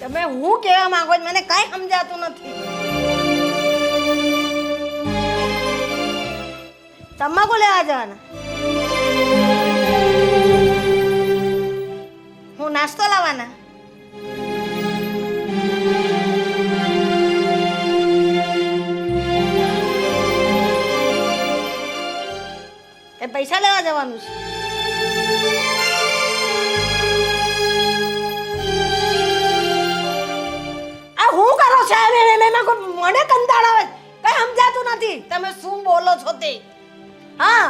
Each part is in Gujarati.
તમે હું કહેવા માંગો છો મને કાંઈ સમજાતું નથી. તમાકુ લેવા જવાના? હું નાસ્તો લાવવાના? એ પૈસા લેવા જવાનું છે? આ હું કરો છો? મને કંટાળો આવે, કઈ સમજાતું નથી તમે શું બોલો છો તે. હા,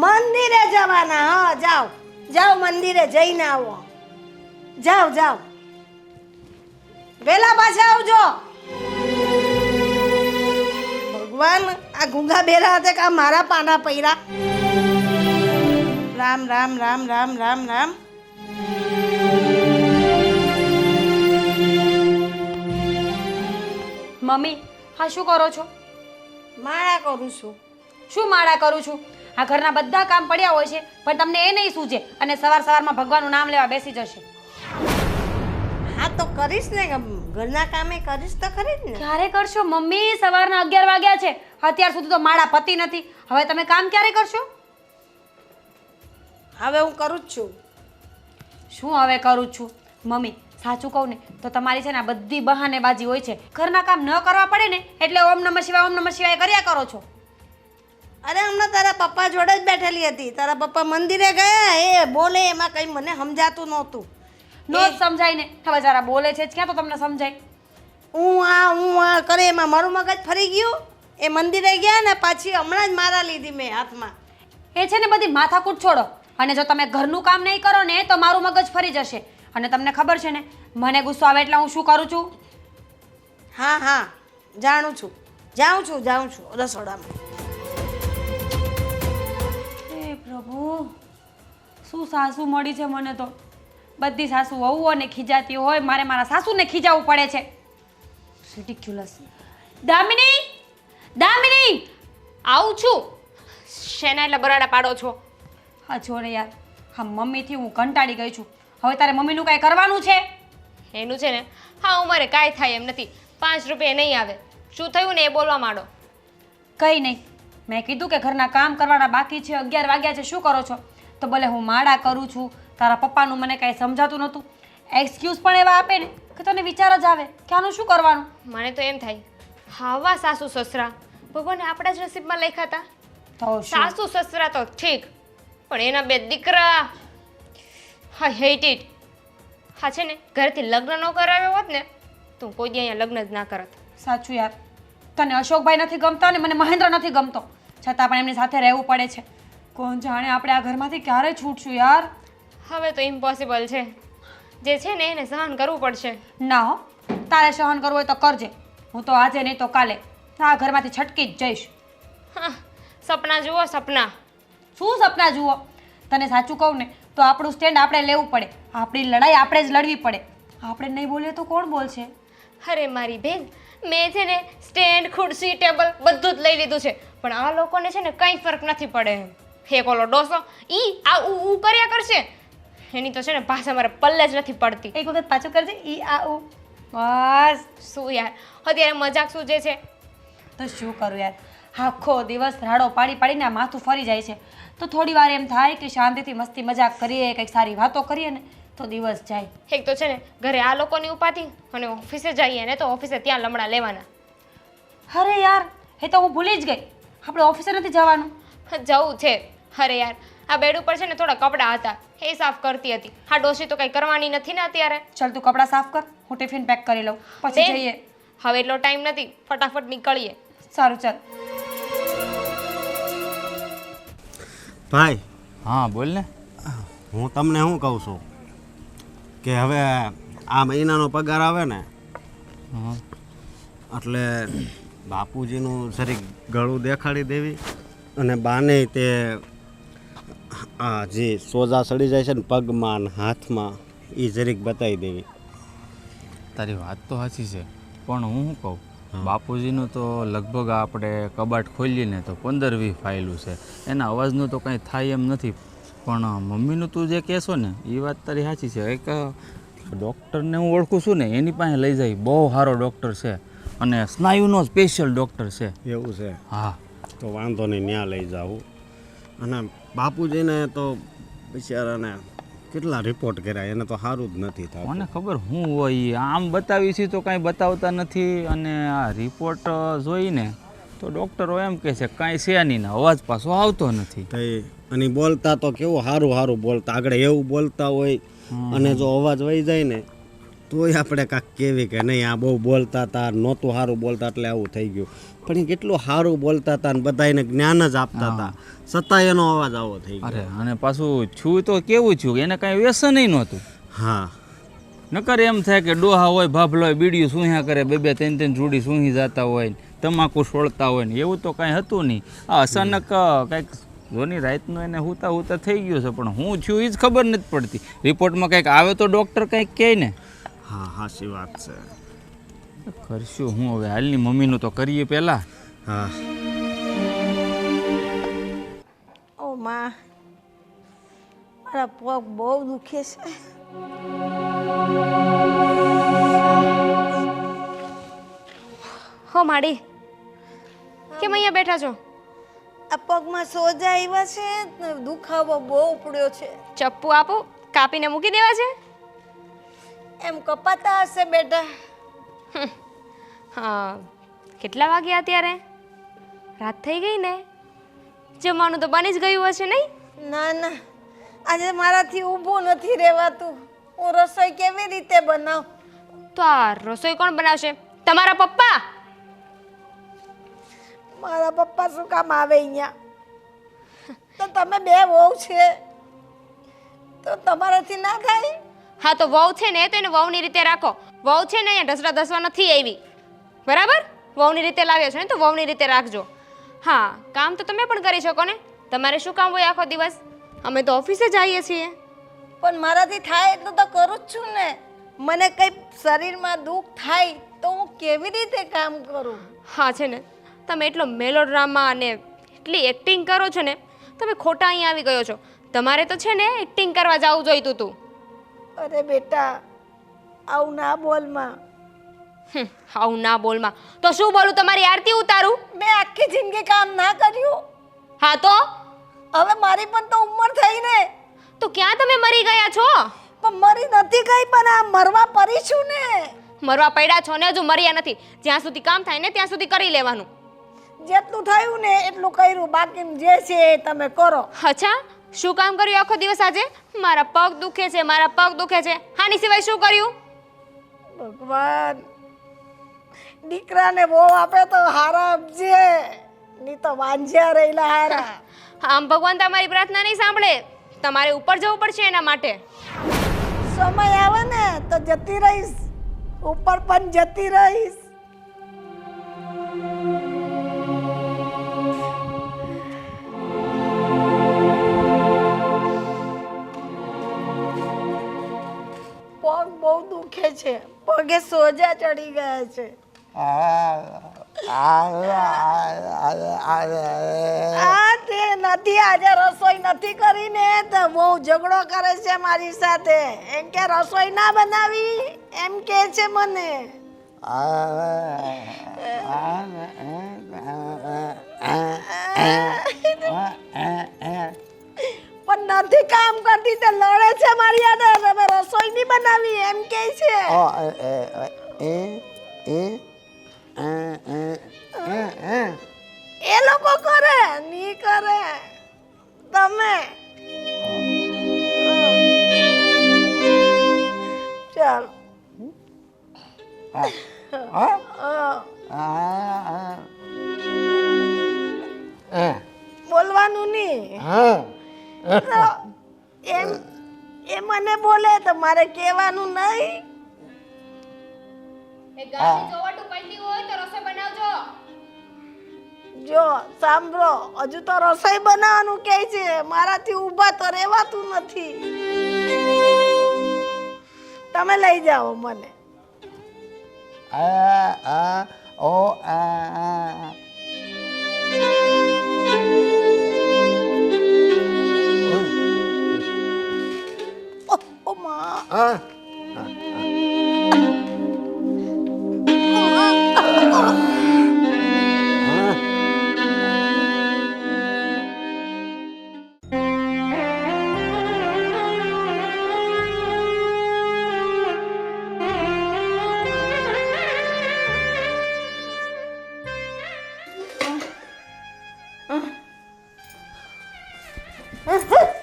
મંદિરે જવાના. હા, જાઓ જાઓ, મંદિરે જઈને આવો. જાઓ જાઓ, વેલા પાછા આવજો. ભગવાન, આ ગુંગા બેરા હતા કે મારા પાના પૈરા. રામ રામ રામ રામ રામ રામ. મમ્મી, હા શું કરો છો? માળા કરું છું. શું માળા કરું છું? આ ઘરના બધા કામ પડ્યા હોય છે પણ તમને એ નહીં સૂજે અને સવાર સવારમાં ભગવાનનું નામ લેવા બેસી જશે. હા તો કરીશ ને, ઘરના કામે કરીશ તો ખરી જ ને. ક્યારે કરશો મમ્મી? સવારના 11 વાગ્યા છે, અત્યાર સુધી તો માળા પતી નથી. હવે તમે કામ ક્યારે કરશો? હવે હું કરું જ છું. શું હવે કરું જ છું? મમ્મી સાચું કહું ને તો તમારી છે ને આ બધી બહાનેબાજી હોય છે. ઘરના કામ ન કરવા પડે ને એટલે ઓમ નમઃ શિવાય કર્યા કરો છો. અરે હમણાં તારા પપ્પા જોડે જ બેઠેલી હતી. તારા પપ્પા મંદિરે ગયા, એ બોલે એમાં કંઈ મને સમજાતું નહોતું. નો જ સમજાય ને, હવે જરા બોલે છે જ ક્યાં તો તમને સમજાય. હું આ કરે એમાં મારું મગજ ફરી ગયું. એ મંદિરે ગયા ને પાછી હમણાં જ મારા લીધી મેં હાથમાં. એ છે ને બધી માથાકૂટ છોડો, અને જો તમે ઘરનું કામ નહીં કરો ને તો મારું મગજ ફરી જશે. અને તમને ખબર છે ને મને ગુસ્સો આવે એટલે હું શું કરું છું? હા હા, જાણું છું. જાઉં છું રસોડામાં. હે પ્રભુ, શું સાસુ મળી છે મને તો. બધી સાસુ વહુઓને ખીજાતી હોય, મારે મારા સાસુને ખીજાવવું પડે છે. રિડિક્યુલસ. દામિની, દામિની, આવું છું. શેના એટલે બરાડા પાડો છો? હા જો ને યાર, હા મમ્મીથી હું કંટાળી ગઈ છું. હવે તારે મમ્મીનું કાંઈ કરવાનું છે? એનું છે ને, હા અમારે કાંઈ થાય એમ નથી. 5 રૂપિયા નહીં આવે. શું થયું ને એ બોલવા માંડો. કંઈ નહીં, મેં કીધું કે ઘરના કામ કરવાના બાકી છે, 11 વાગ્યા છે, શું કરો છો? તો ભલે હું માળા કરું છું. તારા પપ્પાનું મને કાંઈ સમજાતું નહોતું. એક્સક્યુઝ પણ એવા આપે ને કે તને વિચાર જ આવે કે આનું શું કરવાનું. મને તો એમ થાય, હાવા સાસુ સસરા ભગવાને આપણા જ નસીબમાં લખ્યા હતા. તો શું? સાસુ સસરા તો ઠીક, પણ એના 2 દીકરા, હા હેટ ઇટ. હા છે ને, ઘરેથી લગ્ન ન કરાવ્યો હોત ને તો હું કોઈ દી અહીંયા લગ્ન જ ના કરત. સાચું યાર, તને અશોકભાઈ નથી ગમતા ને મને મહેન્દ્ર નથી ગમતો, છતાં પણ એમની સાથે રહેવું પડે છે. કોણ જાણે આપણે આ ઘરમાંથી ક્યારે છૂટશું યાર. હવે તો ઇમ્પોસિબલ છે. જે છે ને એને સહન કરવું પડશે. ના હો, તારે સહન કરવું હોય તો કરજે. હું તો આજે નહીં તો કાલે આ ઘરમાંથી છટકી જ જઈશ. હા, સપના જુઓ સપના. શું સપના જુઓ? તને સાચું કહું ને તો આપણું સ્ટેન્ડ આપણે લેવું પડે. આપણી લડાઈ આપણે જ લડવી પડે. આપણે નહીં બોલીએ તો કોણ બોલશે? અરે મારી બેન, મેં છે ને સ્ટેન્ડ, ખુરશી, ટેબલ બધું જ લઈ લીધું છે, પણ આ લોકોને છે ને કંઈ ફરક નથી પડે એમ. એક ઓલો ડોસો ઈ આ ઉ કર્યા કરશે, એની તો છે ને ભાષા મારે પલ્લે જ નથી પડતી. એક વખત પાછું કરજે, ઈ આ ઉ. બસ. શું યાર, અત્યારે મજાક સૂજે છે. તો શું કરું યાર, આખો દિવસ રાડો પાડી પાડીને આ માથું ફરી જાય છે. તો થોડી વાર એમ થાય કે શાંતિથી મસ્તી મજાક કરીએ, કંઈક સારી વાતો કરીએ ને તો દિવસ જાય. એક તો છે ને ઘરે આ લોકોની ઉપાધિ, અને ઓફિસે જઈએ ને તો ઓફિસે ત્યાં લમડા લેવાના. અરે યાર, એ તો હું ભૂલી જ ગઈ, આપણે ઓફિસે નથી જવાનું. જવું છે. અરે યાર, આ બેડ ઉપર છે ને થોડા કપડાં હતા, એ સાફ કરતી હતી. હા ડોશી તો કંઈ કરવાની નથી ને અત્યારે. ચાલ તું કપડાં સાફ કર, હું ટિફિન પેક કરી લઉં, પછી બેન, જઈએ. હવે એટલો ટાઈમ નથી, ફટાફટ નીકળીએ. સારું ચાલ. ભાઈ, હા બોલ ને. હું તમને શું કહું છું કે હવે આ મહિનાનો પગાર આવે ને હા એટલે બાપુજીનું જરીક ગળું દેખાડી દેવી, અને બાને તે આ જે સોજા સડી જાય છે ને પગમાં ને હાથમાં, એ જરીક બતાવી દેવી. તારી વાત તો સાચી છે, પણ હું શું કહું, બાપુજીનું તો લગભગ આપણે કબાટ ખોલીએ તો 15-20 ફાઇલું છે. એના અવાજનું તો કંઈ થાય એમ નથી, પણ મમ્મીનું તું જે કહેશો ને એ વાત તારી સાચી છે. એક ડૉક્ટરને હું ઓળખું છું ને એની પાસે લઈ જાય, બહુ સારો ડૉક્ટર છે અને સ્નાયુનો સ્પેશિયલ ડૉક્ટર છે. એવું છે હા, તો વાંધો નહીં, ત્યાં લઈ જાઉં. અને બાપુજીને તો બિચારાને કેટલા રિપોર્ટ કર્યા, એને તો સારું જ નથી થતું. મને ખબર હું હોય ઈ. આમ બતાવી છે તો કાંઈ બતાવતા નથી, અને આ રિપોર્ટ જોઈને તો ડૉક્ટરો એમ કહે છે કાંઈ છે નહીં ને અવાજ પાછો આવતો નથી. તઈ અને બોલતા તો કેવું સારું સારું બોલતા, આગળ એવું બોલતા હોય, અને જો અવાજ વહી જાય ને તોય આપણે કાંક કેવી કે નહીં આ બહુ બોલતા હતા, નહોતું સારું બોલતા એટલે આવું થઈ ગયું. પણ એ કેટલું સારું બોલતા હતા અને બધાને જ્ઞાન જ આપતા હતા, છતાં એનો અવાજ આવો થઈ ગયો. અરે અને પાછું છું તો કેવું છું, એને કાંઈ વ્યસનય નહોતું. હા, નકર એમ થાય કે ડોહા હોય, ભાભલો હોય, બીડીયું સૂંહ્યા કરે, બે ત્રણ રૂડી સૂંહી જતા હોય, તમાકુ છોડતા હોય ને, એવું તો કાંઈ હતું નહીં. આ અચાનક કાંઈક જોની રાતનું એને હુતા હુતા થઈ ગયું છે, પણ હું છું એ જ ખબર નથી પડતી. રિપોર્ટમાં કંઈક આવે તો ડૉક્ટર કંઈક કહે ને. હા, સાચી વાત છે. કરશું હું હવે, હાલની મમ્મીનું તો કરીએ પહેલાં. હા, ઓ માં, મારા પગ બહુ દુખે છે. હો માડી, કેમ અહીંયા બેઠા છો? આ પગમાં સોજા આવ્યા છે ને દુખાવો બહુ પડ્યો છે. ચપ્પુ આપો, કાપીને મૂકી દેવા છે. એમ કપાતા હશે બેટા. હા, કેટલા વાગ્યા અત્યારે? રાત થઈ ગઈ ને, જમવાનું તો બની જ ગયું હશે નહીં? ના ના, આજે મારાથી ઊભું નથી રહેવાતું. હું રસોઈ કેવી રીતે બનાવું? તો આ રસોઈ કોણ બનાવશે? તમારા પપ્પા? મારા પપ્પા શું કામ આવે અહીંયા? તો તમે બે વહુ છે તો તમારાથી ના થાય? હા, તો વહુ છે ને તો એને વહુની રીતે રાખો. વહુ છે ને અહીંયા ઢસડા ધસવા નથી આવી, બરાબર? વહુની રીતે લાવ્યા છો ને તો વહુની રીતે રાખજો. હા, કામ તો તમે પણ કરી શકો ને, તમારે શું કામ હોય આખો દિવસ? અમે તો ઓફિસે જઈએ છીએ. પણ મારાથી થાય એટલું તો કરું જ છું ને. મને કંઈ શરીરમાં દુઃખ થાય તો હું કેવી રીતે કામ કરું? હા છે ને, તમે એટલો મેલોડ્રામા અને એટલી એક્ટિંગ કરો છો ને, તમે ખોટા અહીંયા આવી ગયો છો. તમારે તો છે ને એક્ટિંગ કરવા જવું જોઈતું હતું. અરે બેટા, આવું ના બોલમાં. આવું ના બોલમાં તો શું બોલું? તમારી આરતી ઉતારું? મેં આખી જિંદગી કામ ના કર્યું. હા તો હવે મારી પણ તો ઉંમર થઈ ને. તો ક્યાં તમે મરી ગયા છો? પણ મરી નથી ગઈ, પણ આ મરવા પડી છું ને. મરવા પડ્યા છો ને, હજુ મર્યા નથી. જ્યાં સુધી કામ થાય ને ત્યાં સુધી કરી લેવાનું. જેટલું થયું ને એટલું કર્યું, બાકી જે છે એ તમે કરો. અચ્છા, શું કામ કર્યું આખો દિવસ આજે? મારા પગ દુખે છે, મારા પગ દુખે છે. હાની સિવાય શું કર્યું? ભગવાન, દીકરાને બહુ આપે તો હારા આપજે, નહીં તો વાંજ્યા રહેલા હારા. આમ ભગવાન તમારી પ્રાર્થના નહીં સાંભળે. તમારે ઉપર જવું પડશે એના માટે. સમય આવે ને તો જતી રહીશ, ઉપર પણ જતી રહીશ. પગ બહુ દુખે છે, પગે સોજા ચડી ગયા છે. આ તે નથી, આજે રસોઈ નથી કરીને તો બહુ ઝઘડો કરે છે મારી સાથે. એમ કે રસોઈ ના બનાવી એમ કે છે મને. પણ નથી કામ કરતી તે લડે છે મારી હાથે. તમે રસોઈ નહીં બનાવી એમ કે છે. એ લોકો કરે, નહીં કરે તમે. ચાલ બોલવાનું નહીં. એમ એ મને બોલે તો મારે કહેવાનું નહીં. જો સાંભળો, હજુ તો રસોઈ બનાવવાનું કહે છે, મારાથી ઊભા તો રહેવાતું નથી. તમે લઈ જાઓ મને. ઓ માં,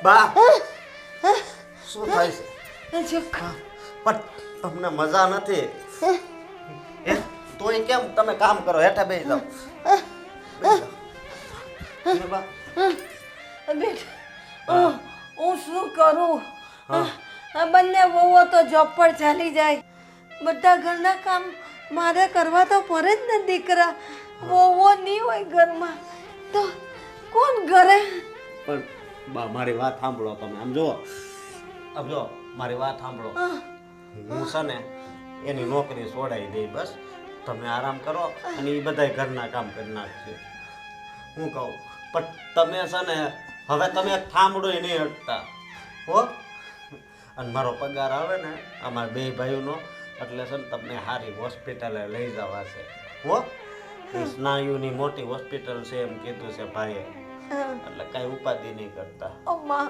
બા શું થાય છે? જો પણ તમને મજા નથી એ તોય કેમ તમે કામ કરો, હેઠા બેસી જાઓ. બેસી જાઓ. ને બા બેટ હું શું કરું? આ બંને વહુઓ તો જોબ પર ચાલી જાય, બધા ઘરના કામ મારે કરવા તો પડે જ ને દીકરા. વહુઓ નહીં હોય ઘરમાં તો કોણ કરે? પણ બા મારી વાત સાંભળો તમે. આમ જો મારી વાત સાંભળો. હું છે ને એની નોકરી છોડાવી દઈ, બસ તમે આરામ કરો અને એ બધાય ઘરના કામ કરી નાખશે. હું કહું પણ તમે છે ને હવે તમે એક થાંભળો નહીં હટતા હો. અને મારો પગાર આવે ને અમારા બે ભાઈઓનો એટલે છે ને તમને સારી હોસ્પિટલે લઈ જવા છે હો. એ સ્નાયુની મોટી હોસ્પિટલ છે એમ કીધું છે ભાઈએ, એટલે કાંઈ ઉપાધિ નહીં કરતા. અમ્મા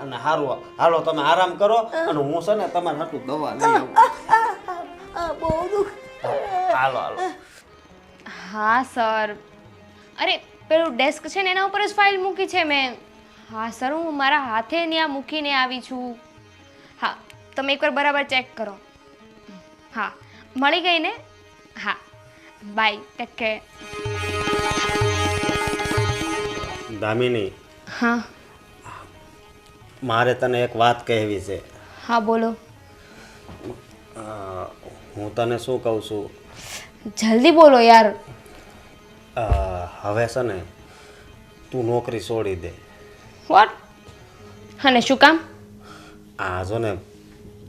અને સારું હાલો તમે આરામ કરો અને હું છે ને તમારે હાટું દવા લઈ આવું. બહુ દુઃખ. હાલો હાલો. હા સર, અરે પેલું ડેસ્ક છે ને એના ઉપર જ ફાઇલ મૂકી છે મેં. હા સર, હું મારા હાથે ત્યાં મૂકીને આવી છું. હા, તમે એકવાર બરાબર ચેક કરો. હા, મળી ગઈ ને? હા, બાય, ટેક કેર. દામિની, હા મારે તને એક વાત કહેવી છે. હા બોલો. હું તને શું કહું છું, જલ્દી બોલો યાર. હવે છે ને તું નોકરી છોડી દે. વોટ? અને શું કામ? આ જો ને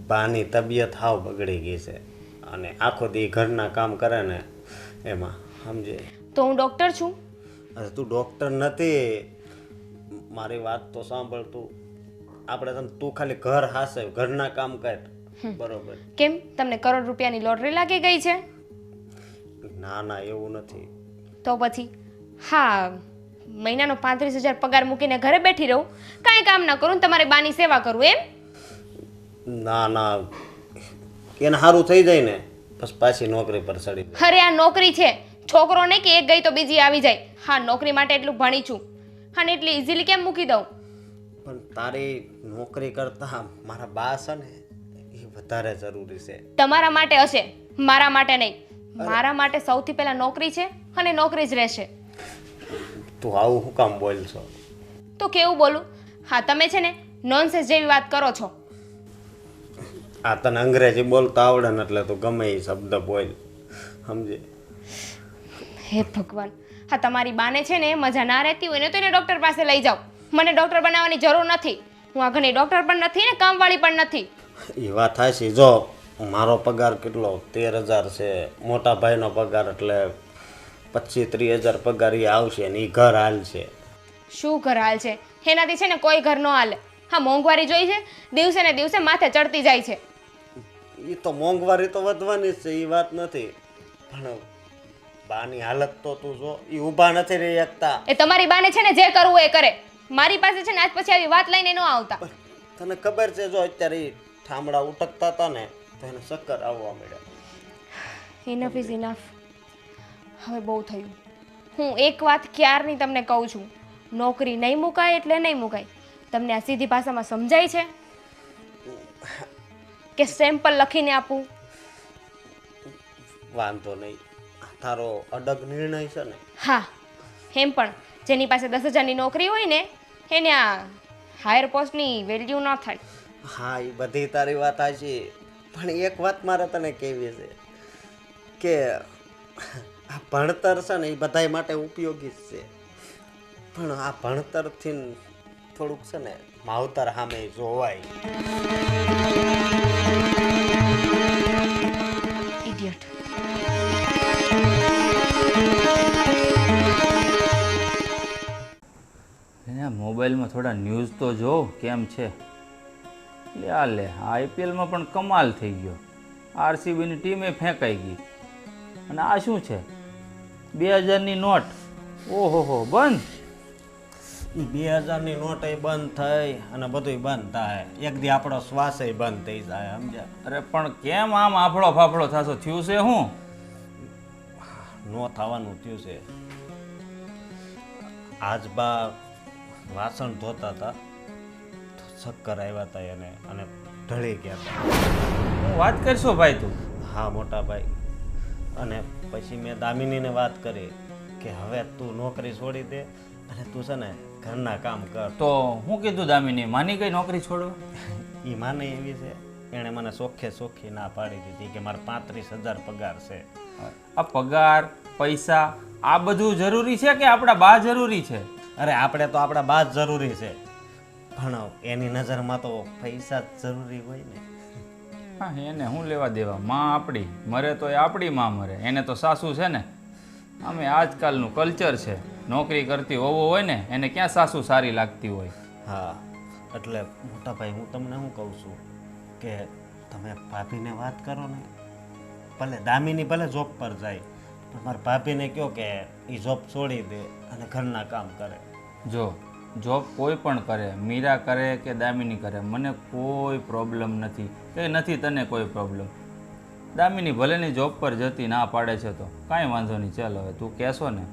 બાની તબિયત હાવ બગડી ગઈ છે અને આખો દી ઘરના કામ કરે ને એમાં સમજે. તો હું ડૉક્ટર છું. અરે તું ડૉક્ટર નથી, મારી વાત તો સાંભળ તું. આપણે તને તું ખાલી ઘર હાસે ઘરના કામ કર બરોબર. કેમ, તમને કરોડ રૂપિયાની લોટરી લાગી ગઈ છે? ના ના એવું નથી. તો પછી હા, મહિનાનો 35,000 પગાર મૂકીને ઘરે બેઠી રહું, કાંઈ કામ ના કરું, તમારી બાની સેવા કરું એમ? ના ના, એને સારું થઈ જાય ને બસ પાછી નોકરી પર ચડી જાય. અરે આ નોકરી છે, છોકરો નહીં કે એક ગઈ તો બીજી આવી જાય. હા, નોકરી માટે એટલું ભણી છું અને એટલી ઇઝીલી કેમ મૂકી દઉં? પણ તારી નોકરી કરતા મારા બા છે ને એ વધારે જરૂરી છે. તમારા માટે હશે, મારા માટે નહીં. મારા માટે સૌથી પહેલા નોકરી છે અને નોકરી જ રહેશે. તું આવું શું કામ બોલ છો? તો કેવું બોલું? હા, તમે છે ને નોનસેન્સ જેવી વાત કરો છો. આ તને અંગ્રેજી બોલતા આવડે ને એટલે તું ગમે એ શબ્દ બોલ સમજે. હે ભગવાન, હા તમારી બાને છે ને મજા ના રહેતી હોય ને તો એને ડૉક્ટર પાસે લઈ જાઓ. મને ડૉક્ટર બનાવવાની જરૂર નથી. હું આ ઘણી ડૉક્ટર પણ નથી ને કામવાળી પણ નથી. એ વાત થાય છે. જો મારો પગાર કેટલો 13,000 છે, મોટા ભાઈનો પગાર એટલે 25-30,000 પગાર એ આવશે ને એ ઘર હાલ છે. શું ઘર હાલ છે? એનાથી છે ને કોઈ ઘર ન હાલે. હા, મોંઘવારી જોઈ છે, દિવસે ને દિવસે માથે ચડતી જાય છે. એ તો મોંઘવારી તો વધવાની જ છે, એ વાત નથી, પણ બાની હાલત તો તું જો, એ ઊભા નથી રહી શકતા. એ તમારી બાને છે ને જે કરવું એ કરે. મારી પાસે છે ને આજ પછી આવી વાત લઈને ન આવતા. તને ખબર છે જો અત્યારે એ ઠામડા ઉટકતા હતા ને તો એને ચક્કર આવવા મળ્યા. Enough is enough. હવે બહુ થયું. હું એક વાત ક્યારની તમને કહું છું, નોકરી નહીં મુકાય એટલે નહીં મુકાય. તમને આ સીધી ભાષામાં સમજાય છે કે સેમ્પલ લખીને આપું? વાંધો નહીં, તારો અડગ નિર્ણય છે ને. હા, એમ પણ જેની પાસે 10,000ની નોકરી હોય ને એને આ હાયર પોસ્ટની વેલ્યુ ન થાય. હા, એ બધી તારી વાત સાચી, પણ એક વાત મારે તને કહેવી છે કે આ ભણતર છે ને એ બધાય માટે ઉપયોગી જ છે, પણ આ ભણતરથી થોડુંક છે ને માવતર સામે જોવાય. ઇડિયટ. એને મોબાઈલમાં થોડા ન્યૂઝ તો જો કેમ છે. લે આ લે, આઈપીએલમાં પણ કમાલ થઈ ગયો. આરસીબીની ટીમે ફેંકાઈ ગઈ. અને આ શું છે? 2000ની નોટ. ઓહો હો, બંધ. 2000ની નોટ એ બંધ થઈ અને બધું બંધ થાય, એક દી આપણો શ્વાસ બંધ થઈ જાય સમજ્યા. અરે પણ કેમ આમ આફળો ફાફળો થાશો? થયું છે શું? નો થવાનું થયું છે. આજ બા વાસણ ધોતા હતા ચક્કર આવ્યા હતા એને અને ઢળી ગયા હતા. હું વાત કરશો ભાઈ તું? હા મોટા ભાઈ. અને પછી મેં દામિનીને વાત કરી કે હવે તું નોકરી છોડી દે અને તું છે ને ઘરના કામ કર. તો હું કીધું દામિની માની ગઈ નોકરી છોડવા? એ માને એવી છે, એણે મને ચોખ્ખી ના પાડી દીધી કે મારે 35,000 પગાર છે. આ પગાર પૈસા આ બધું જરૂરી છે કે આપણા બા જરૂરી છે? અરે આપણે તો આપણા બા જ જરૂરી છે, પણ એની નજરમાં તો પૈસા જ જરૂરી હોય ને. હા, એને શું લેવા દેવા? માં આપણી મરે તો એ આપણી માં મરે, એને તો સાસુ છે ને. અમે આજકાલનું કલ્ચર છે, નોકરી કરતી વહુ હોય ને એને ક્યાં સાસુ સારી લાગતી હોય. હા, એટલે મોટા ભાઈ હું તમને શું કહું છું કે તમે ભાભીને વાત કરો ને, ભલે દામિની ભલે જોબ પર જાય પણ મારા ભાભીને કહો કે એ જોબ છોડી દે અને ઘરના કામ કરે. જો જોબ કોઈ પણ કરે, મીરા કરે કે દામિની કરે, મને કોઈ પ્રોબ્લેમ નથી. કે નથી તને કોઈ પ્રોબ્લેમ? દામિની ભલેની જોબ પર જતી ના પાડે છે તો કાંઈ વાંધો નહીં. ચાલ હવે તું કહેશો ને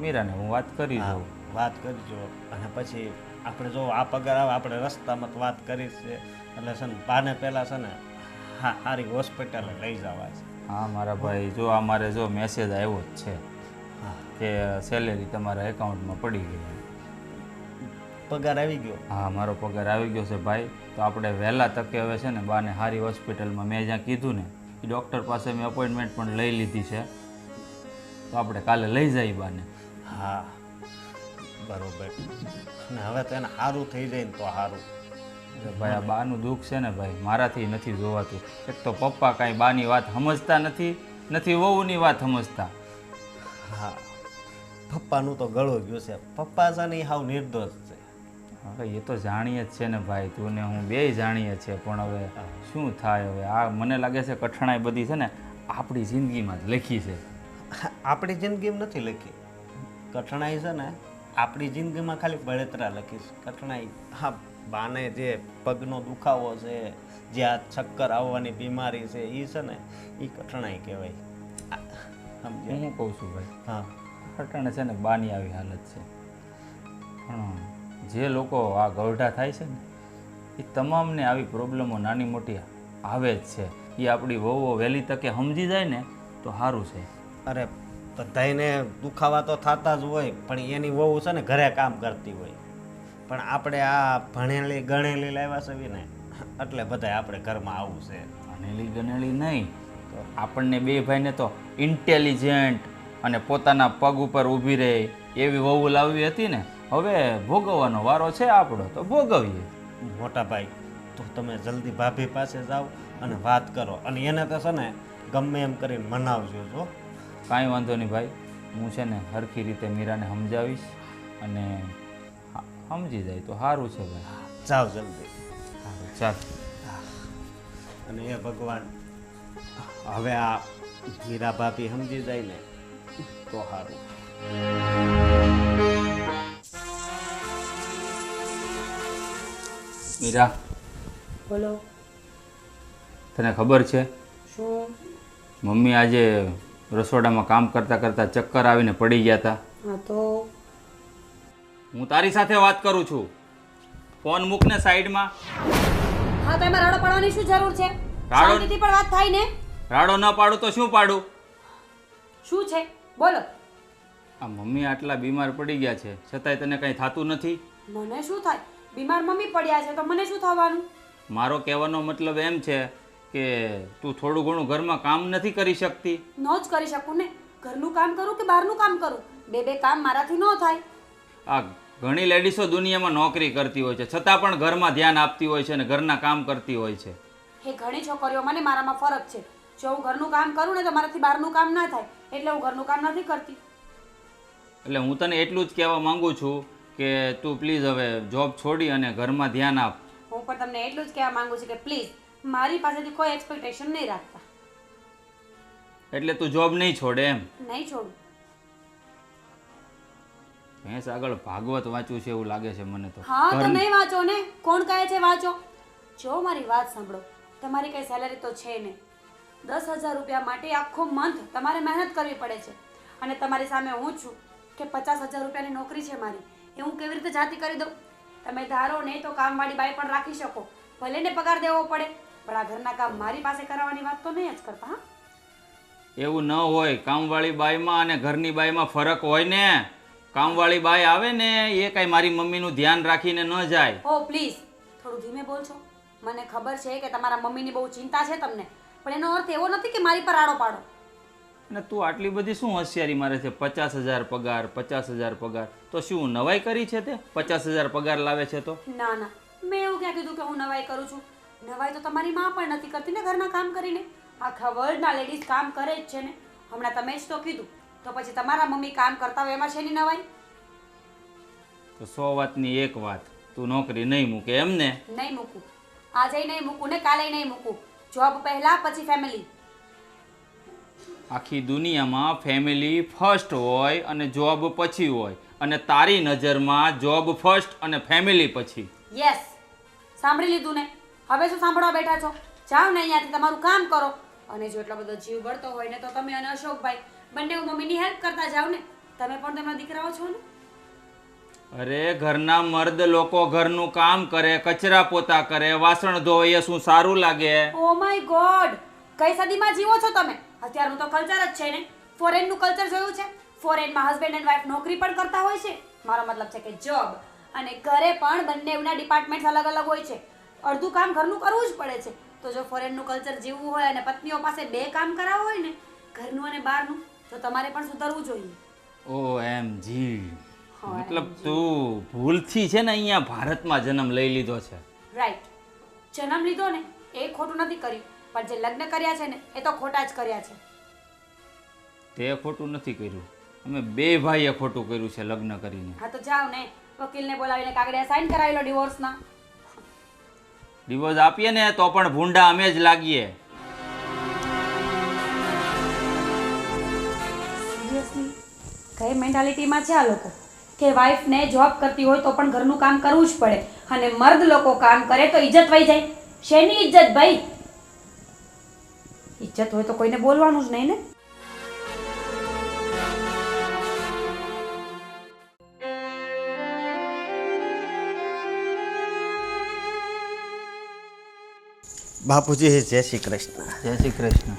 મીરાને હું વાત કરી હા, દઉં. વાત કરજો. અને પછી આપણે જો આ પગાર આવે આપણે રસ્તામાં તો વાત કરી છે એટલે છે ને બાને પહેલાં છે ને હા સારી હોસ્પિટલે લઈ જવા છે. હા મારા ભાઈ, જો અમારે જો મેસેજ આવ્યો જ છે કે સેલેરી તમારા એકાઉન્ટમાં પડી ગઈ. પગાર આવી ગયો? હા, મારો પગાર આવી ગયો છે ભાઈ. તો આપણે વહેલા તકે હવે છે ને બાને સારી હોસ્પિટલમાં, મેં જ્યાં કીધું ને એ ડૉક્ટર પાસે મેં અપોઇન્ટમેન્ટ પણ લઈ લીધી છે, તો આપણે કાલે લઈ જઈએ બાને. હા બરોબર. અને હવે તો એને સારું થઈ જાય ને તો સારું. ભાઈ આ બાનું દુઃખ છે ને ભાઈ, મારાથી નથી જોવાતું. એક તો પપ્પા કાંઈ બાની વાત સમજતા નથી વહુની વાત સમજતા. હા, પપ્પાનું તો ગળું ગયું છે. પપ્પા છે ને એ હાવ નિર્દોષ છે. હવે એ તો જાણીએ જ છે ને ભાઈ, તું ને હું બેય જાણીએ છીએ. પણ હવે શું થાય હવે? આ મને લાગે છે કઠણાઈ બધી છે ને આપણી જિંદગીમાં જ લખી છે. આપણી જિંદગીમાં નથી લખી કઠણાઈ, છે ને આપણી જિંદગીમાં ખાલી બળતરા લખીશ. કઠણાઈ હા બાને જે પગનો દુખાવો છે, જે આ ચક્કર આવવાની બીમારી છે એ છે ને એ કઠણાઈ કહેવાય. સમજ્યા? હું શું કહું છું ભાઈ, હા અટાણે છે ને બાની આવી હાલત છે. પણ જે લોકો આ ગૌઢા થાય છે ને એ તમામને આવી પ્રોબ્લેમો નાની મોટી આવે જ છે. એ આપણી વહુઓ વહેલી તકે સમજી જાય ને તો સારું છે. અરે બધાયને દુખાવા તો થતા જ હોય, પણ એની વહુ છે ને ઘરે કામ કરતી હોય. પણ આપણે આ ભણેલી ગણેલી લાવ્યા છે ને એટલે બધાય આપણે ઘરમાં આવું છે. ભણેલી ગણેલી નહીં તો આપણને બે ભાઈને તો ઇન્ટેલિજન્ટ અને પોતાના પગ ઉપર ઊભી રહે એવી વહુ લાવવી હતી ને. હવે ભોગવવાનો વારો છે આપણો, તો ભોગવીએ. મોટા ભાઈ તો તમે જલ્દી ભાભી પાસે જાઓ અને વાત કરો, અને એને તો છે ને ગમે એમ કરીને મનાવજો. જો કાંઈ વાંધો નહીં ભાઈ, હું છે ને સરખી રીતે મીરાને સમજાવીશ અને સમજી જાય તો સારું છે ભાઈ. જાઓ જલ્દી. સારું, ચાલ. અને એ ભગવાન હવે આ મીરા ભાભી સમજી જાય ને તો સારું. મીરા, બોલો. તને ખબર છે શું? મમ્મી આજે રસોડામાં કામ કરતાં કરતાં ચક્કર આવીને પડી ગયા હતા. હા તો હું તારી સાથે વાત કરું છું. ફોન મૂકને સાઈડમાં. હા તો એમાં રાડો પાડવાની શું જરૂર છે? શાંતિથી પણ વાત થાય ને. રાડો ન પાડું તો શું પાડું? શું છે બોલો. આ મમ્મી આટલા બીમાર પડી ગયા છે છતાંય તને કંઈ થતું નથી? મને શું થાય? બીમાર મમ્મી પડ્યા છે તો મને શું થવાનું? મારો કહેવાનો મતલબ એમ છે કે તું થોડું ઘણું ઘરમાં કામ નથી કરી શકતી? ન જ કરી શકું ને. ઘરનું કામ કરું કે બહારનું કામ કરું, બે કામ મારાથી ન થાય. આ ઘણી લેડીઝો દુનિયામાં નોકરી કરતી હોય છે છતાં પણ ઘરમાં ધ્યાન આપતી હોય છે અને ઘરના કામ કરતી હોય છે. એ ઘણી છોકરીઓમાં ને મારામાં ફરક છે. જો હું ઘરનું કામ કરું ને તો મારાથી બહારનું કામ ના થાય, એટલે હું ઘરનું કામ નથી કરતી. એટલે હું તને એટલું જ કહેવા માંગુ છું કે તું પ્લીઝ હવે જોબ છોડી અને ઘરમાં ધ્યાન આપ. હું પણ તમને એટલું જ કહેવા માંગુ છું કે પ્લીઝ મારી પાસેથી કોઈ એક્સપેક્ટેશન નહીં રાખતા. એટલે તું જોબ નહીં છોડે એમ? નહીં છોડું. ભેંસ આગળ ભાગવત વાંચવું છે એવું લાગે છે મને તો. હા તો નહીં વાંચો ને. કોણ કહે છે વાંચો? જો મારી વાત સાંભળો, તમારી કઈ સેલેરી તો છે નહીં. 10,000 રૂપિયા માટે આખો મંથ તમારે મહેનત કરવી પડે છે, અને તમારી સામે હું છું કે 50,000 રૂપિયાની નોકરી છે મારી, એ હું કેવી રીતે જાતી કરી દઉં? તમે ધારો નહીં તો કામવાળી બાઈ પણ રાખી શકો, ભલે ને પગાર દેવો પડે, પણ આ ઘરના કામ મારી પાસે કરાવવાની વાત તો નહીં જ કરતા. હા, એવું ન હોય. કામવાળી બાઈમાં અને ઘરની બાઈમાં ફરક હોય ને. કામવાળી બાઈ આવે ને એ કાંઈ મારી મમ્મીનું ધ્યાન રાખીને ન જાય. ઓ પ્લીઝ થોડું ધીમે બોલશો. મને ખબર છે કે તમારા મમ્મીની બહુ ચિંતા છે તમને, પણ એનો અર્થ એવો નથી કે મારી પર આડો પાડો. અને તું આટલી બધી શું હોશિયારી મારે છે? 50,000 પગાર, 50,000 પગાર, તો શું નવાઈ કરી છે તે? 50,000 પગાર લાવે છે તો? ના ના, મેં એવું ક્યાં કીધું કે હું નવાઈ કરું છું? નવાઈ તો તમારી માં પણ નથી કરતી ને ઘરના કામ કરીને. આખા વર્લ્ડના લેડીઝ કામ કરે જ છે ને. હમણાં તમે જ તો કીધું, તો પછી તમારા મમ્મી કામ કરતા હોય એમાં શેની નવાઈ? તો 100 વાતની એક વાત, તું નોકરી નહીં મૂકે એમ ને? નહીં મૂકું, આજે નહીં મૂકું ને કાલે નહીં મૂકું. જોબ પહેલા પછી ફેમિલી. આખી દુનિયામાં ફેમિલી ફર્સ્ટ હોય અને જોબ પછી હોય, અને તારી નજરમાં જોબ ફર્સ્ટ અને ફેમિલી પછી. યસ, સાંભળી લીધું ને? હવે શું સાંભળવા બેઠા છો? જાઓ ને અહીંયાથી તમારું કામ કરો. અને જો એટલો બધો જીવ બળતો હોય ને તો તમે અને અશોકભાઈ બંને મમ્મીની હેલ્પ કરતા જાઓ ને. તમે પણ તેમના દીકરાઓ છો ને. અરે ઘરના મર્દ લોકો ઘરનું કામ કરે, કચરા પોતા કરે, વાસણ ધોવે, એ શું સારું લાગે? ઓ માય ગોડ, કઈ સદીમાં જીવો છો તમે? અત્યારનું તો કલ્ચર જ છે ને. ફોરેનનું કલ્ચર જોયું છે? ફોરેનમાં હસબન્ડ એન્ડ વાઈફ નોકરી પણ કરતા હોય છે. મારો મતલબ છે કે જોબ. અને ઘરે પણ બંનેના ડિપાર્ટમેન્ટ અલગ અલગ હોય છે. અડધું કામ ઘરનું કરવું જ પડે છે. તો જો ફોરેનનું કલ્ચર જીવવું હોય અને પત્નીઓ પાસે 2 કામ કરાવવું હોય ને, ઘરનું અને બહારનું, તો તમારે પણ સુધરવું જોઈએ. OMG, મતલબ તું ભૂલથી છે ને અહીંયા ભારતમાં જન્મ લઈ લીધો છે. રાઈટ, જન્મ લીધો ને એ ખોટું નથી કર્યું, પણ જે લગ્ન કર્યા છે ને એ તો ખોટા જ કર્યા છે. તે ખોટું નથી કર્યું, અમે 2 ભાઈએ ખોટું કર્યું છે લગ્ન કરીને. હા તો જાઓ ને, વકીલને બોલાવીને કાગળિયા સાઈન કરાવી લો ડિવોર્સના. ડિવોર્સ આપીએ ને તો પણ ભૂંડા અમે જ લાગીએ. સિરિયસલી કઈ મેન્ટાલિટીમાં છે આ લોકો કે વાઈફને જોબ કરતી હોય તો પણ ઘરનું કામ કરવું જ પડે, અને મર્દ લોકો કામ કરે તો ઇજ્જત વહી જાય. શેની ઇજ્જત ભાઈ? ઇજ્જત હોય તો કોઈને બોલવાનું જ નહીં ને. બાપુજી જય શ્રી કૃષ્ણ. જય શ્રી કૃષ્ણ.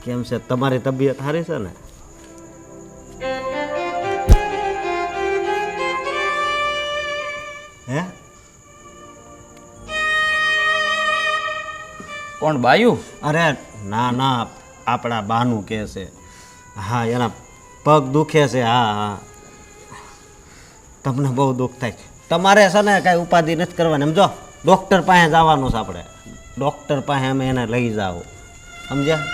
કેમ છે તમારી તબિયત સારી છે ને? હે? કોણ બાયું? અરે ના ના, આપણા બાનું કે છે. હા, એના પગ દુખે છે. હા હા, તમને બહુ દુઃખ થાય. તમારે છે ને કાંઈ ઉપાધિ નથી કરવાની. સમજો, ડૉક્ટર પાસે જવાનું છે આપણે. ડૉક્ટર પાસે અમે એને લઈ જાઓ, સમજ્યા?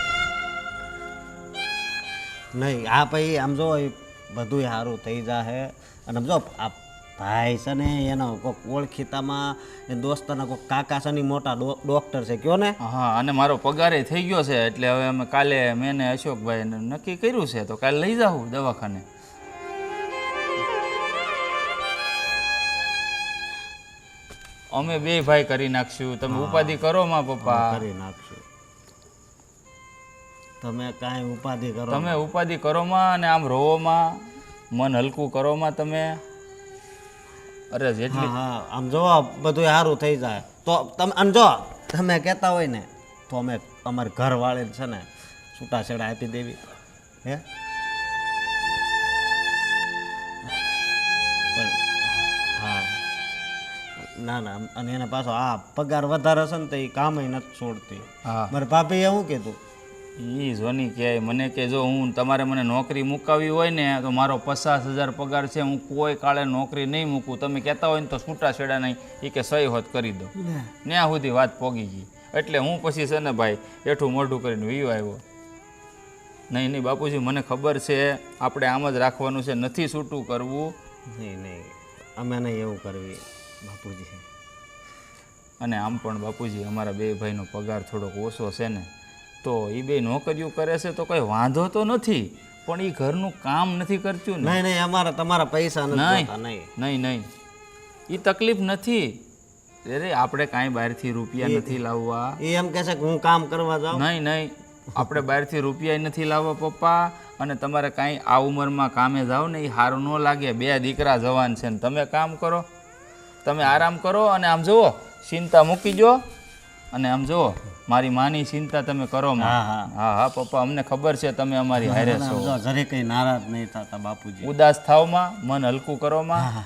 નહીં, આ પછી આમ જો બધું સારું થઈ જશે. અને સમજો આ ભાઈ છે ને એનો કોઈક ઓળખીતામાં એ દોસ્તના કોઈક કાકા છે ને મોટા ડૉક્ટર છે, કયો ને? હા, અને મારો પગારે થઈ ગયો છે એટલે હવે અમે કાલે મેં ને અશોકભાઈ નક્કી કર્યું છે તો કાલે લઈ જાઉં દવાખાને. અમે 2 ભાઈ કરી નાખશું. તમે ઉપાધિ કરો માં પપ્પા. કરી નાખશું. તમે કાંઈ ઉપાધિ કરો. તમે ઉપાધિ કરો માં અને આમ રોવો માં, મન હલકું કરો માં તમે. અરે જેટલી હા, આમ જો બધું સારું થઈ જાય તો તમે. અને જો તમે કહેતા હોય ને તો અમે અમારી ઘરવાળી છે ને છૂટાછેડા આપી દેવી. હે? હા, ના ના, અને એને પાછો આ પગાર વધારે છે ને તો એ કામ નથી છોડતી. હા, મારા ભાભીએ શું કીધું? ઈ જોની કહે મને કે જો હું તમારે મને નોકરી મુકાવી હોય ને તો મારો 50,000 પગાર છે, હું કોઈ કાળે નોકરી નહીં મૂકું. તમે કહેતા હોય ને તો છૂટાછેડા નહીં, એ કે સહી હોત કરી દો. ત્યાં સુધી વાત પોગી ગઈ. એટલે હું પછી છે ને ભાઈ એઠું મોઢું કરીને વીયો આવ્યો. નહીં નહીં બાપુજી, મને ખબર છે આપણે આમ જ રાખવાનું છે, નથી છૂટું કરવું. નહીં નહીં, અમે નહીં એવું કરવી બાપુજી. અને આમ પણ બાપુજી અમારા 2 ભાઈનો પગાર થોડોક ઓછો છે ને, તો એ 2 નોકરીઓ કરે છે તો કંઈ વાંધો તો નથી, પણ એ ઘરનું કામ નથી કરતું ને. નહીં નહીં, અમારા તમારા પૈસા નથી જોતા. નહીં નહીં નહીં, એ તકલીફ નથી. અરે આપણે કાંઈ બહારથી રૂપિયા નથી લાવવા. એ એમ કહે છે કે હું કામ કરવા જાઉં. નહીં નહીં, આપણે બહારથી રૂપિયા નથી લાવવા પપ્પા, અને તમારે કાંઈ આ ઉંમરમાં કામે જાઓ ને એ સારું ન લાગે. 2 દીકરા જવાન છે ને તમે કામ કરો, તમે આરામ કરો. અને આમ જુઓ, ચિંતા મૂકી જો, અને આમ જુઓ મારી માની ચિંતા તમે કરો માં. હા, હા હા પપ્પા, અમને ખબર છે તમે અમારી હારે છો. જો જરી કઈ નારાજ નહીં થતા બાપુજી. ઉદાસ થાવ માં, મન હલકું કરો માં.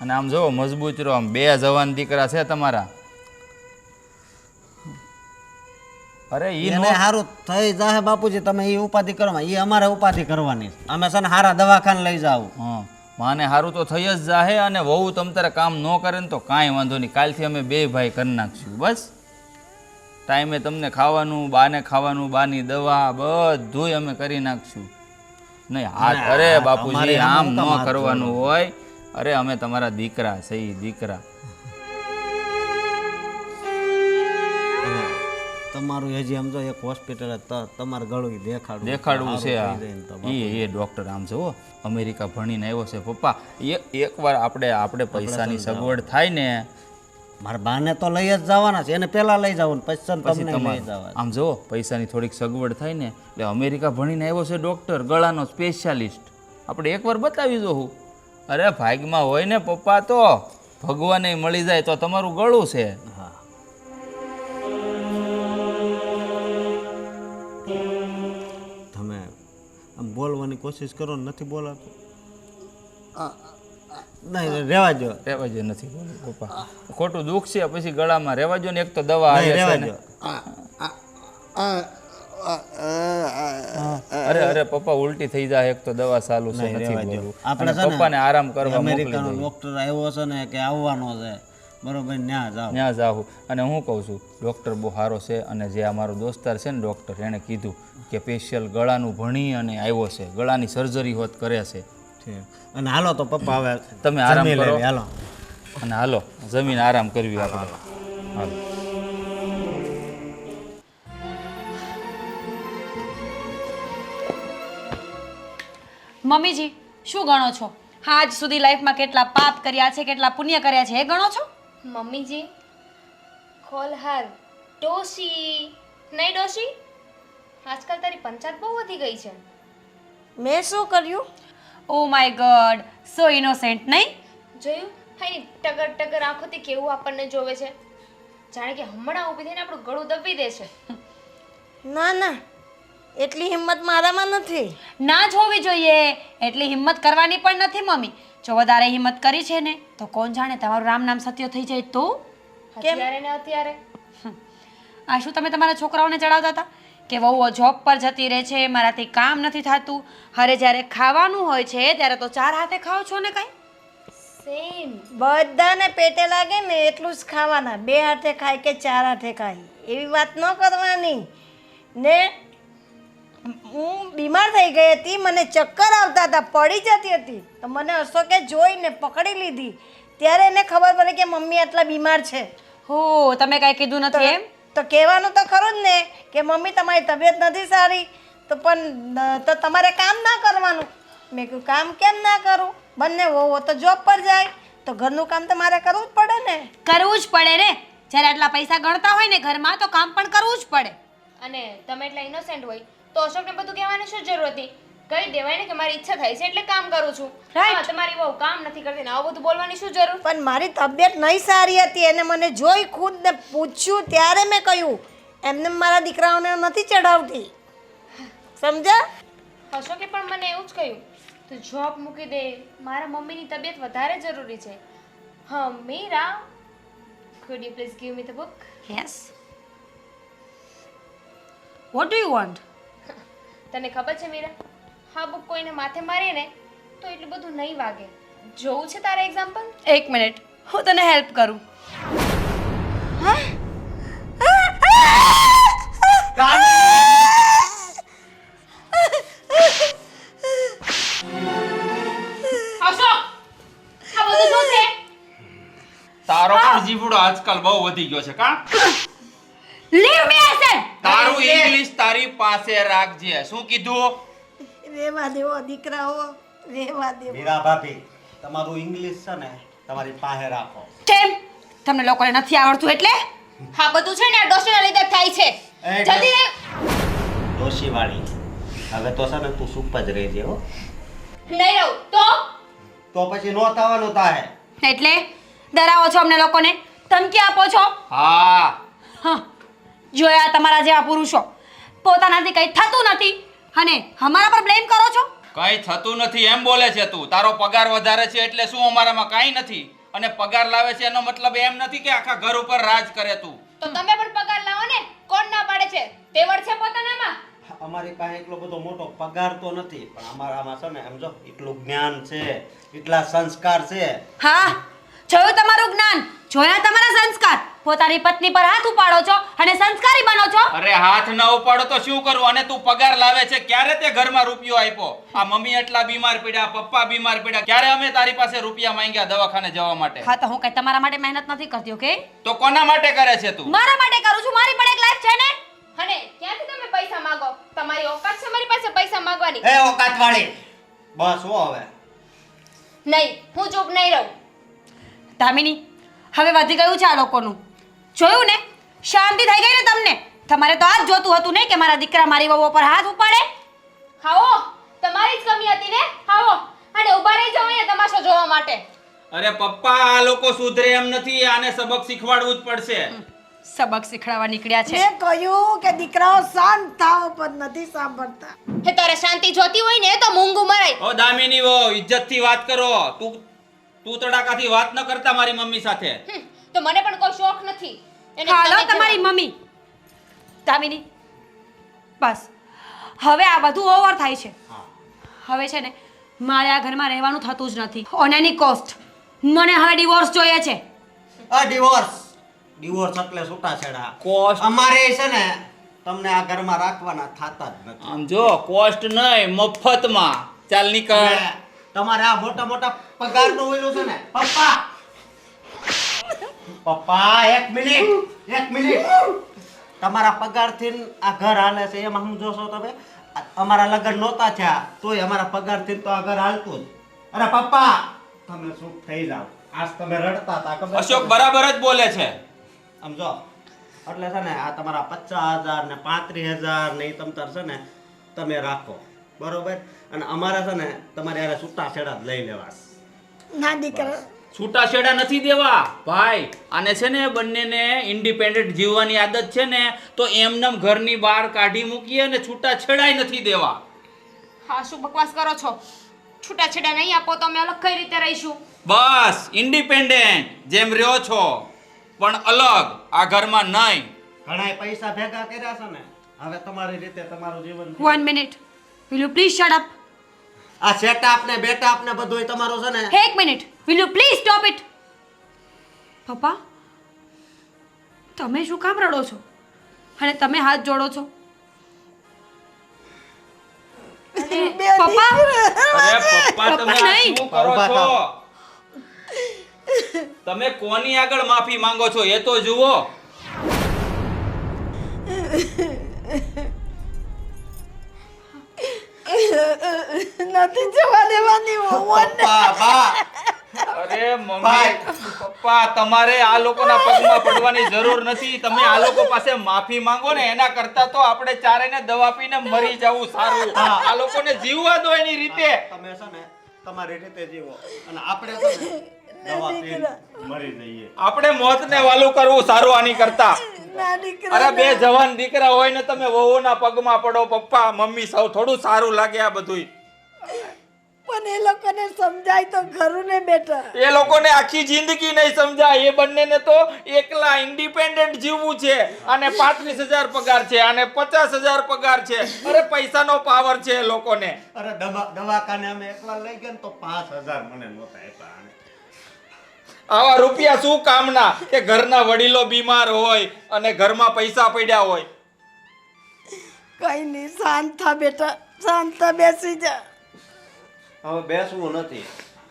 અને આમ જુઓ મજબૂત રહો. આમ 2 જવાન દીકરા છે તમારા. અરે ઈ એને સારું થઈ જાય બાપુજી, તમે એ ઉપાધિ કરો માં. એ અમારે ઉપાધિ કરવાની છે. અમે છે ને સારા દવાખાને લઈ જાવ. હા, માને સારું તો થઈ જ જાહે. અને વહુ તમ તારે કામ ન કરે ને તો કાંઈ વાંધો નહીં. કાલથી અમે 2 ભાઈ કરી નાખશું. બસ ટાઈમે તમને ખાવાનું, બાને ખાવાનું, બાની દવા બધુંય અમે કરી નાખશું. નહીં હાથ, અરે બાપુજી આમ ન કરવાનું હોય. અરે અમે તમારા દીકરા છે, દીકરા. તમારું હજી આમ જો એક હોસ્પિટલ તમારે ગળું દેખાડવું છે. એ ડૉક્ટર આમ જુઓ અમેરિકા ભણીને આવ્યો છે પપ્પા. એકવાર આપણે પૈસાની સગવડ થાય ને. મારા બાને તો લઈ જ જવાના છે, એને પહેલા લઈ જવાનું, પછી તમને લઈ જવા. આમ જુઓ પૈસાની થોડીક સગવડ થાય ને એટલે અમેરિકા ભણીને આવ્યો છે ડૉક્ટર, ગળાનો સ્પેશિયાલિસ્ટ. આપણે એકવાર બતાવી જોઉં. અરે ભાગમાં હોય ને પપ્પા, તો ભગવાને મળી જાય તો તમારું ગળું છે. હા, તમે આમ બોલવાની કોશિશ કરો ને નથી બોલાતું. નહીં રેવા જો, રહેવા જો, નથી બોલું પપ્પા. ખોટું દુઃખ છે પછી ગળામાં. રહેવા જો ને, એક તો દવા આવે છે ને. અરે પપ્પા ઉલટી થઈ જાય, એક તો દવા ચાલુ છે, નથી બોલવું. આપણે છે ને પપ્પાને આરામ કરવા અમેરિકાનો ડોક્ટર આવ્યો છે ને કે આવવાનો છે, બરોબર, ત્યાં જાઉં. અને હું કહું છું ડૉક્ટર બહુ સારો છે. અને જે અમારો દોસ્તાર છે ને ડૉક્ટર, એણે કીધું કે સ્પેશિયલ ગળાનું ભણી અને આવ્યો છે, ગળાની સર્જરી હોત કરે છે. અને હાલો તો પપ્પા હવે તમે આરામ જમી કરો. લેવી, હાલો. અને હાલો જમીન આરામ કરવી આપણે. હાલો. મમ્મીજી શું ગણો છો? આજ સુધી લાઈફમાં કેટલા પાપ કર્યા છે, કેટલા પુણ્ય કર્યા છે, એ ગણો છો? મમ્મીજી કોલ હર ડોશી. નહીં ડોશી, આજકાલ તારી પંચાયત બહુ વધી ગઈ છે. મેં શું કર્યું? Oh my God, so innocent. નહીં જોયું? હા, ટગર ટગર આંખોથી કેવું આપણને જોવે છે, જાણે કે હમણાં ઊભી થઈને આપણું ગળું દબી દે છે. ના ના, એટલી હિંમત મારામાં નથી. ના જ હોવી જોઈએ. એટલી હિંમત કરવાની પણ નથી મમ્મી. જો વધારે હિંમત કરી છે ને તો કોણ જાણે તમારું રામ નામ સત્ય થઈ જાય તો. અત્યારે ને અત્યારે આ શું તમે તમારા છોકરાઓને ચડાવતા હતા કે વહુઓ જોબ પર જતી રહે છે, મારાથી કામ નથી થતું? અરે જ્યારે ખાવાનું હોય છે ત્યારે તો 4 હાથે ખાઓ છો ને. કાંઈ સેમ. બધાને પેટે લાગે ને એટલું જ ખાવાના. 2 હાથે ખાય કે 4 હાથે ખાય, એવી વાત ન કરવાની. ને હું બીમાર થઈ ગઈ હતી, મને ચક્કર આવતા હતા, પડી જતી હતી, તો મને અશોકે જોઈને પકડી લીધી. ત્યારે એને ખબર પડી કે મમ્મી આટલા બીમાર છે. હો, તમે કાંઈ કીધું નથી એમ? તો કહેવાનું તો ખરું જ ને કે મમ્મી તમારી તબિયત નથી સારી, તો પણ તો તમારે કામ ના કરવાનું. મેં કહ્યું કામ કેમ ના કરું? બંને વહુઓ તો જોબ પર જાય, તો ઘરનું કામ તો મારે કરવું જ પડે ને. કરવું જ પડે ને. જ્યારે આટલા પૈસા ગણતા હોય ને ઘરમાં તો કામ પણ કરવું જ પડે. અને તમે એટલા ઇનોસેન્ટ હોય તો અશોકને બધું કહેવાની શું જરૂર હતી? કહી દેવાય ને કે મારી ઈચ્છા થાય છે એટલે કામ કરું છું. હા, તમારી બહુ કામ નથી કરતી ને આવું બધું બોલવાની શું જરૂર? પણ મારી તબિયત નહીં સારી હતી, એને મને જોઈ ખુદને પૂછ્યું ત્યારે મેં કહ્યું. એમને મારા દીકરાઓને નથી ચડાવતી, સમજ્યા? અશોકે પણ મને એવું જ કહ્યું, તું જોબ મૂકી દે, મારા મમ્મીની તબિયત વધારે જરૂરી છે. હા Meera, could you please give me the book? Yes. What do you want? તને ખબર છે મીરા, હા બુક કોઈને માથે મારે ને તો એટલું બધું નહીં વાગે. જોવું છે તારે એક્ઝામ્પલ? 1 મિનિટ, હું તને હેલ્પ કરું. અશોક, આ બધું શું છે? તારો પણ જીવડો આજકાલ બહુ વધી ગયો છે કા? Leave me I said. તારું ઇંગ્લિશ તારી પાસે રાખજે. શું કીધું? રેવા દેવો દીકરાઓ, રેવા દેવો. મીરા ભાભી, તમારું ઇંગ્લિશ છે ને તમારી પાસે રાખો. કેમ? તમને લોકોને નથી આવડતું એટલે? હા બધું છે ને આ ડોશીના લીધે જ થાય છે. એ જલ્દી રહે. ડોશીવાળી, હવે તો છે ને તું ચૂપ જ રહેજે હો. નહીં રહું તો તો પછી નો થવાનું થાય. એટલે ડરાવો છો અમને લોકોને, ધમકી આપો છો. હા હા, જોયા તમારા જેવા પુરુષો, પોતાનાથી કંઈ થતું નથી અને અમારા પર બ્લેમ કરો છો. કઈ થતું નથી એમ બોલે છે તું. તારો પગાર વધારે છે એટલે શું અમારામાં કાંઈ નથી, અને પગાર લાવે છે એનો મતલબ એમ નથી કે આખા ઘર ઉપર રાજ કરે તું. તો તમે પણ પગાર લાવો ને. કોણ ના પાડે છે? તેવડ છે પોતાનામાં. અમારી પાસે એટલો બધો મોટો પગાર તો નથી, પણ અમારામાં છે ને સમજો એટલું જ્ઞાન છે, એટલા સંસ્કાર છે. હા, જોયું તમારું જ્ઞાન, જોયા તમારા સંસ્કાર. પોતાની પત્ની પર હાથ ઉપાડો છો અને સંસ્કારી બનો છો. અરે હાથ ન ઉપાડો તો શું કરવું? અને તું પગાર લાવે છે, ક્યારે તે ઘરમાં રૂપિયો આપ્યો? આ મમ્મી એટલા બીમાર પડ્યા, પપ્પા બીમાર પડ્યા, ક્યારે અમે તારી પાસે રૂપિયા માંગ્યા દવાખાને જવા માટે? હા, તો હું કઈ તમારા માટે મહેનત નથી કરતી, ઓકે? તો કોના માટે કરે છે તું? મારા માટે કરું છું, મારી પણ એક લાઈફ છે ને. અને ક્યાંથી તમે પૈસા માંગો? તમારી ઓકાત છે મારી પાસે પૈસા માંગવાની? એ ઓકાત વાળી, બસ હો હવે. નહીં, હું ચૂપ નહીં રહું. દામિની, હવે વધી ગયું છે આ લોકોનું. જોયું ને, શાંતિ થઈ ગઈ ને તમને? તમારે તો આ જ જોતું હતું ને કે મારા દીકરા મારી વહુ પર હાથ ઉપાડે. હાવો, તમારી જ કમી હતી ને. હાવો અને ઊભા રહી જાઓ અહીંયા તમાશો જોવા માટે. અરે પપ્પા, આ લોકો સુધરે એમ નથી, આને સબક શીખવાડવું જ પડશે. સબક શીખડાવવા નીકળ્યા છે. મેં કહ્યું કે દીકરાઓ શાંત થાવ, પણ નથી સાંભળતા. હે, તારે શાંતિ જોતી હોય ને તો મૂંગું મરાય. ઓ દામિની વો, ઇજ્જતથી વાત કરો. તું તડાકાથી વાત ન કરતા મારી મમ્મી સાથે. તો મને પણ કોઈ શોખ નથી. એને હાલો તમે તમારી જવા. મમ્મી. દામિની, બસ હવે આ બધું ઓવર થાય છે. હવે છે ને મારે આ ઘરમાં રહેવાનું થતું જ નથી. ઓન એની કોસ્ટ મને હવે ડિવોર્સ જોઈએ છે. આ ડિવોર્સ એટલે છૂટાછેડા. કોસ્ટ અમારે છે ને તમને આ ઘરમાં રાખવાના થાતા જ નથી. આમ જો, કોસ્ટ નહીં, મફતમાં. ચાલ નીકળ. હવે તમારે આ મોટા મોટા પગાર નું ઓલું છે ને પપ્પા. પપ્પા એક મિનિટ. તમારા પગારથી આ ઘર હાલે છે એમાં સમજો છો તમે? અમારા લગ્ન નહોતા થયા તોય અમારા પગારથી તો આ ઘર હાલતું જ. અરે પપ્પા, તમે ચૂપ થઈ જાઓ. આજ તમે રડતા હતા ખબર છે? અશોક બરાબર જ બોલે છે. સમજો એટલે છે ને આ તમારા 50,000 ને 35,000 ને ઈ તમતાર છે ને તમે રાખો, બરોબર? અને અમારે છે ને તમારે યારે છૂટાછેડા જ લઈ લેવા. ના દીકરા, છૂટાછેડા નથી દેવા ભાઈ. આને છે ને બંનેને ઇન્ડિપેન્ડન્ટ જીવવાની આદત છે ને, તો એમનેમ ઘરની બહાર કાઢી મૂકીએ ને છૂટાછેડાય નથી દેવા. હા, શું બકવાસ કરો છો? છૂટાછેડા નહીં આપો તો અમે અલગ કઈ રીતે રહીશું? બસ ઇન્ડિપેન્ડન્ટ જેમ રહ્યો છો, પણ અલગ આ ઘરમાં નહીં. ઘણાય પૈસા ભેગા કર્યા છે ને, હવે તમારી રીતે તમારું જીવન. 1 minute, will you please shut up? આ સેટઅપ ને બેટઅપ ને બધુંય તમારું છે ને. એક minute, will you please stop it? પપ્પા, તમે શું કામ રડો છો અને તમે હાથ જોડો છો? પપ્પા, અરે પપ્પા, તમે પપ્પા આ નહીં. શું કરો ઉભા છો? થાઓ. તમે કોની આગળ માફી માંગો છો એ તો જુઓ. નથી જવા દેવાની વહુઓને. પપ્પા, બા. અરે મમ્મી, ભાઈ. પપ્પા, તમારે આ લોકોના પગમાં પડવાની જરૂર નથી. તમે આ લોકો પાસે માફી માંગો ને એના કરતા તો આપણે ચારેયને દવા પીને મરી જવું સારું. આ લોકોને જીવવા દો એની રીતે. તમે છે ને તમારી રીતે જીવો અને આપણે છે ને દવા પીને મરી જઈએ. આપણે મોતને વાલું કરવું સારું આની કરતા. ના દીકરા, અરે બે જવાન દીકરા હોય ને તમે વહુના પગમાં પડો. પપ્પા મમ્મી સૌ થોડું સારું લાગે આ બધુંય. પણ એ લોકોને સમજાય તો ખરું ને બેટા. એ લોકોને આખી જિંદગી નહીં સમજાય. એ બંનેને તો એકલા ઇન્ડિપેન્ડન્ટ જીવવું છે. આને 35,000 પગાર છે, આને 50,000 પગાર છે. અરે પૈસાનો પાવર છે એ લોકોને. અરે દવાખાને અમે એકવાર લઈ ગયા ને તો 5,000 મને નહોતા આપ્યા. આવા રૂપિયા શું કામના કે ઘરના વડીલો બીમાર હોય અને ઘરમાં પૈસા પડ્યા હોય. કઈ નહીં, શાંત થા બેટા, શાંત થા, બેસી જા. હવે બેસવું નથી,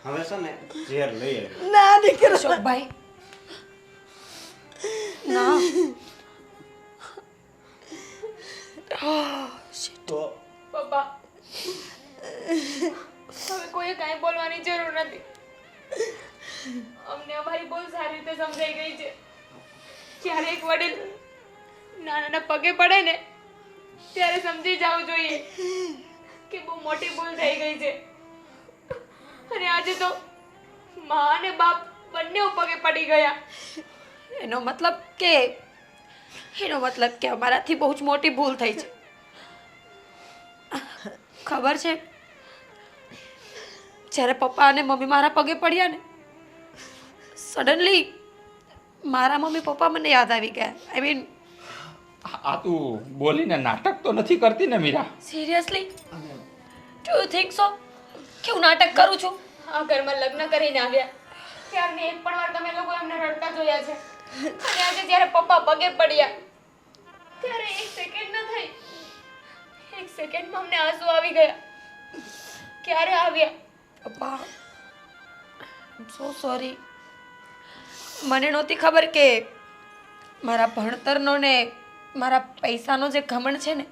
હવે છે ને ઝેર લઈ આવી. ના દીકરા, અશોકભાઈ, ના. તો પપ્પા, હવે કોઈ કાંઈ બોલવાની જરૂર નથી. અમને અમારી બહુ સારી રીતે સમજાઈ ગઈ છે. જ્યારે એક વડીલ નાના પગે પડે ને ત્યારે સમજી જવું જોઈએ કે બહુ મોટી ભૂલ થઈ ગઈ છે. અને આજે તો મા અને બાપ બંને પગે પડી ગયા. એનો મતલબ કે અમારાથી બહુ જ મોટી ભૂલ થઈ છે. ખબર છે, જ્યારે પપ્પા અને મમ્મી મારા પગે પડ્યા ને, સડનલી મારા મમ્મી પપ્પા મને યાદ આવી ગયા. આઈ મીન આ તું બોલીને નાટક તો નથી કરતી ને Meera? Seriously, do you think so કે હું નાટક કરું છું? આ ઘરમાં લગ્ન કરીને આવ્યા ત્યારની એક પણ વાર તમે લોકો એમને રડતા જોયા છે. અને આજે જ્યારે પપ્પા પગે પડ્યા ત્યારે એક સેકન્ડ ન થઈ, એક સેકન્ડમાં અમને આંસુ આવી ગયા. ક્યારે આવ્યા? પપ્પા, આઈ સો સોરી. મને નહોતી ખબર કે મારા ભણતરનો ને મારા પૈસાનો જે ઘમંડ છે ને,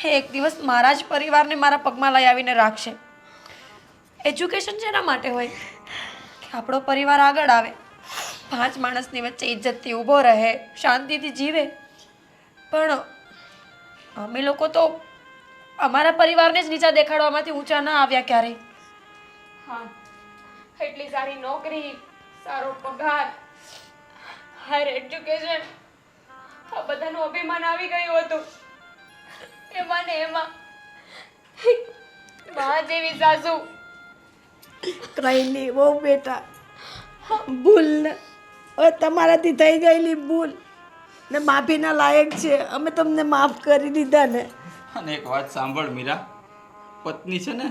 એ એક દિવસ મારા જ પરિવારને મારા પગમાં લઈ આવીને રાખશે. એજ્યુકેશન જેના માટે હોય કે આપણો પરિવાર આગળ આવે, 5 માણસની વચ્ચે ઇજ્જતથી ઊભો રહે, શાંતિથી જીવે. પણ અમે લોકો તો અમારા પરિવારને જ નીચા દેખાડવામાંથી ઊંચા ના આવ્યા ક્યારેય. હા, એટલી સારી નોકરી, સારો પગાર, હાયર એજ્યુકેશન, આ બધાનું અભિમાન આવી ગયું હતું. એમાં ને એમાં મા જેવી સાસુ. કઈ નહીં બહુ બેટા, ભૂલ ને હવે તમારાથી થઈ ગયેલી ભૂલ ને માફીના લાયક છે. અમે તમને માફ કરી દીધા ને. અને એક વાત સાંભળ મીરા, પત્ની છે ને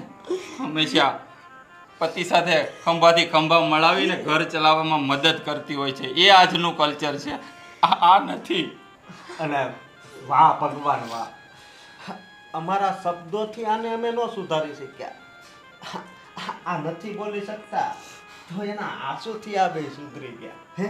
હંમેશા પતિ સાથે ખંભાથી ખંભા મળાવીને ઘર ચલાવવામાં મદદ કરતી હોય છે. એ આજનું કલ્ચર છે, આ નથી. અને વાહ ભગવાન વાહ, અમારા શબ્દોથી આને અમે ન સુધારી શક્યા. આ નથી બોલી શકતા તો એના આંસુથી આ બે સુધરી ગયા. હે